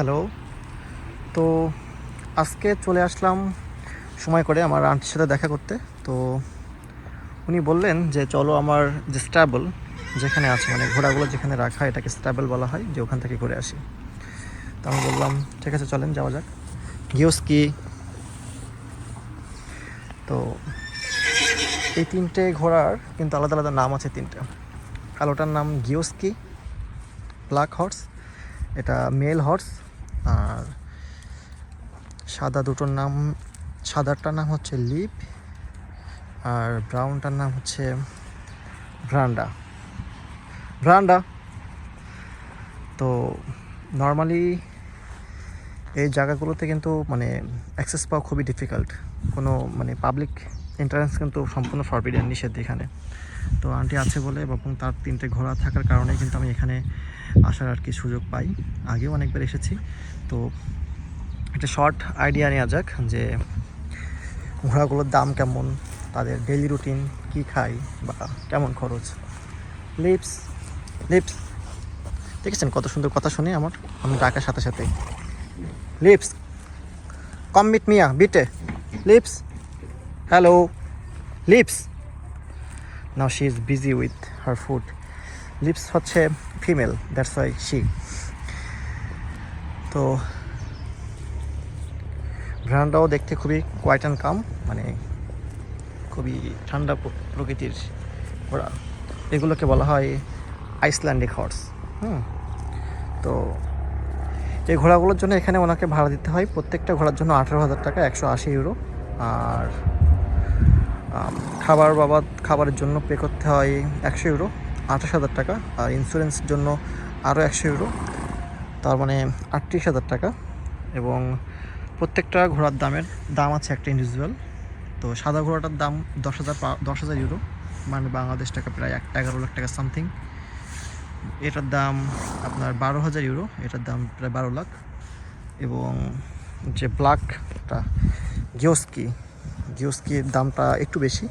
Hello. তো আজকে চলে আসলাম সময় করে আমার আন্টির সাথে দেখা করতে। তো উনি বললেন যে চলো আমার যে স্ট্যাবল যেখানে আছে, মানে ঘোড়াগুলো যেখানে রাখা, এটাকে স্ট্যাবল বলা হয়, যে ওখান থেকে ঘুরে আসি। তো আমি বললাম ঠিক আছে চলেন যাওয়া যাক। গিওস্কি। তো এই তিনটে ঘোড়ার কিন্তু আলাদা আলাদা নাম আছে তিনটে। কালোটার নাম গিওস্কি, ব্ল্যাক হর্স, এটা মেল হর্স। আর সাদা দুটোর নাম, সাদাটার নাম হচ্ছে লিপ, আর ব্রাউনটার নাম হচ্ছে ব্রান্ডা। ব্রান্ডা। তো নর্মালি এই জায়গাগুলোতে কিন্তু মানে অ্যাক্সেস পাওয়া খুবই ডিফিকাল্ট। কোনো মানে পাবলিক এন্ট্রান্স কিন্তু সম্পূর্ণ ফরবিডেন, নিষেধ এখানে। তো আন্টি আছে বলে এবং তার তিনটে ঘোড়া থাকার কারণে কিন্তু আমি এখানে আসার আর কি সুযোগ পাই। আগেও অনেকবার এসেছি। তো একটা শর্ট আইডিয়া নেওয়া যাক যে ঘোড়াগুলোর দাম কেমন, তাদের ডেইলি রুটিন, কী খায় বা কেমন খরচ। লিপস, লিপস দেখেছেন কত সুন্দর কথা শুনে আমার, আমি ডাকার সাথে সাথে। লিপস, কম মিট মিয়া বিটে। Lips, hello Lips. Now she is busy with her food. Lips হচ্ছে ফিমেল, দ্যাটস ওয়াই শি। তো ব্রান্ডাও দেখতে খুবই কোয়াইট অ্যান্ড কাম, মানে খুবই ঠান্ডা প্রকৃতির ঘোড়া। এগুলোকে বলা হয় আইসল্যান্ডিক হর্স। তো এই ঘোড়াগুলোর জন্য এখানে ওনাকে ভাড়া দিতে হয় প্রত্যেকটা ঘোড়ার জন্য 18,000 টাকা, 180 ইউরো। আর খাবার বাবদ, খাবারের জন্য পে করতে হয় 100 ইউরো, 28,000 টাকা। আর ইন্স্যুরেন্সের জন্য আরও 100 ইউরো, তার মানে 38,000 টাকা। এবং প্রত্যেকটা ঘোড়ার দাম আছে একটা ইন্ডিভিজুয়াল। তো সাদা ঘোড়াটার দাম 10,000 ইউরো, মানে বাংলাদেশ টাকা প্রায় 11 লাখ টাকা সামথিং। এটার দাম আপনার 12,000 ইউরো, এটার দাম প্রায় 12 লাখ। এবং যে ব্ল্যাকটা গিওস্কি, গিওস্কির দামটা একটু বেশি।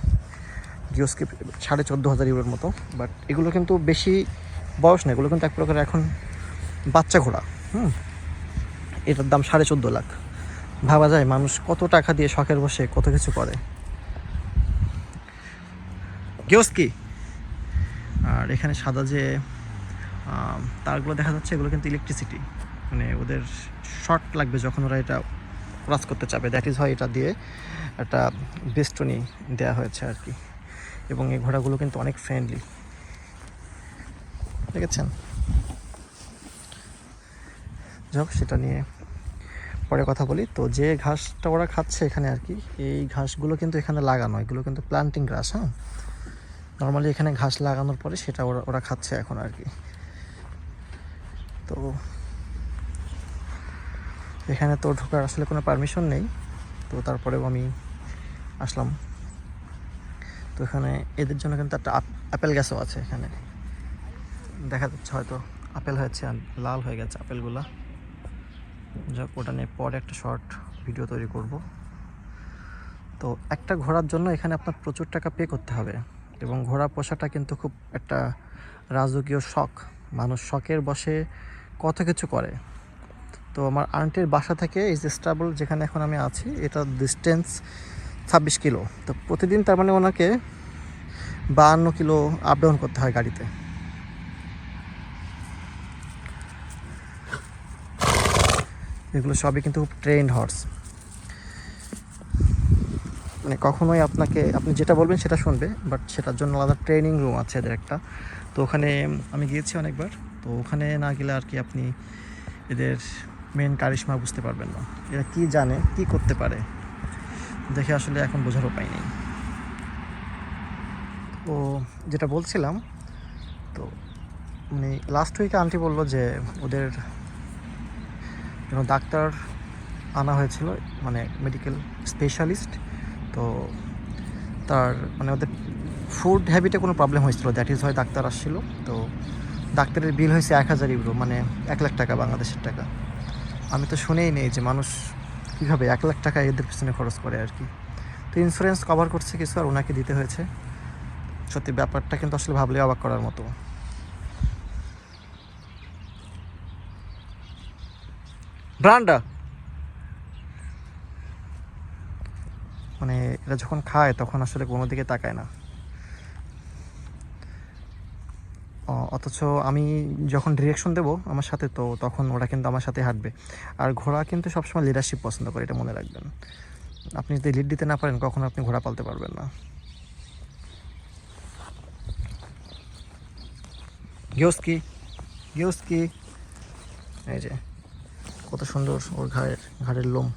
গিওস্কি 14,500 ইউরোর মতো। বাট এগুলো কিন্তু বেশি বয়স না, এগুলো কিন্তু এক প্রকার এখন বাচ্চা ঘোড়া। এটার দাম 14.5 লাখ। ভাবা যায় মানুষ কত টাকা দিয়ে শখের বসে কত কিছু করে। গিওস্কি। আর এখানে সাদা যে তারগুলো দেখা যাচ্ছে, এগুলো কিন্তু ইলেকট্রিসিটি, মানে ওদের শর্ট লাগবে যখন ওরা এটা ক্রস করতে চাবে, দ্যাট ইজ হয় এটা দিয়ে একটা বেস্টনি দেওয়া হয়েছে আর কি। এবং এই ঘোড়াগুলো কিন্তু অনেক ফ্রেন্ডলি, দেখেছেন। যাক, সেটা নিয়ে পরে কথা বলি। তো যে ঘাসটা ওরা খাচ্ছে এখানে আর কি, এই ঘাসগুলো কিন্তু এখানে লাগানো, এগুলো কিন্তু প্লান্টিং ঘাস। নর্মালি এখানে ঘাস লাগানোর পরে সেটা ওরা খাচ্ছে এখন আর কি। তো এখানে তো ঢোকার আসলে কোনো পারমিশন নেই, তো তারপরেও আমি আসলাম। তো এখানে এদের জন্য কিন্তু একটা আপেল গাছও আছে এখানে, দেখা যাচ্ছে হয়তো আপেল হয়েছে, লাল হয়ে গেছে আপেলগুলা। যাক, ওটা নিয়ে পরে একটা শর্ট ভিডিও তৈরি করব। তো একটা ঘোড়ার জন্য এখানে আপনার প্রচুর টাকা পে করতে হবে, এবং ঘোড়া পোষাটা কিন্তু খুব একটা রাজকীয় শখ। মানুষ শখের বসে কত কিছু করে। তো আমার আন্টির বাসা থেকে এই যে স্টাবল যেখানে এখন আমি আছি, এটা ডিস্টেন্স 26 কিলো। তো প্রতিদিন তার মানে ওনাকে 52 কিলো আপ ডাউন করতে হয় গাড়িতে। এগুলো সবই কিন্তু খুব ট্রেন্ড হর্স, মানে কখনোই আপনি যেটা বলবেন সেটা শুনবে, বাট সেটার জন্য আলাদা ট্রেনিং রুম আছে এদের একটা। তো ওখানে আমি গিয়েছি অনেকবার। তো ওখানে না গেলে আর কি আপনি এদের মেন কারিশমা বুঝতে পারবেন না, এরা কি জানে, কি করতে পারে, দেখে আসলে এখন বোঝার উপায় নেই। তো যেটা বলছিলাম, তো মানে লাস্ট উইকে আন্টি বললো যে ওদের যেন ডাক্তার আনা হয়েছিল, মানে মেডিকেল স্পেশালিস্ট। তো তার মানে ওদের ফুড হ্যাবিটে কোনো প্রবলেম হয়েছিল, দ্যাট ইজ হয় ডাক্তার আসছিল। তো ডাক্তারের বিল হয়েছে 1,000 ইউরো, মানে 1 লাখ টাকা বাংলাদেশের টাকা। আমি তো শুনেই নেই যে মানুষ কীভাবে 1 লাখ টাকা এদের পিছনে খরচ করে আর কি। তো ইন্স্যুরেন্স কভার করছে কিছু, আর ওনাকে দিতে হয়েছে। সত্যি ব্যাপারটা কিন্তু আসলে ভাবলে অবাক করার মতো। ব্রান্ডা, মানে এরা যখন খায় তখন আসলে কোনো দিকে তাকায় না। অথচ আমি যখন ডিরেকশন দেবো আমার সাথে, তো তখন ওরা কিন্তু আমার সাথে হাঁটবে। আর ঘোড়া কিন্তু সবসময় লিডারশিপ পছন্দ করে, এটা মনে রাখবেন। আপনি যদি লিড দিতে না পারেন কখনো আপনি ঘোড়া পালতে পারবেন না। গিওস্কি, গিওস্কি, এই যে কত সুন্দর ওর ঘাড়ের লোম।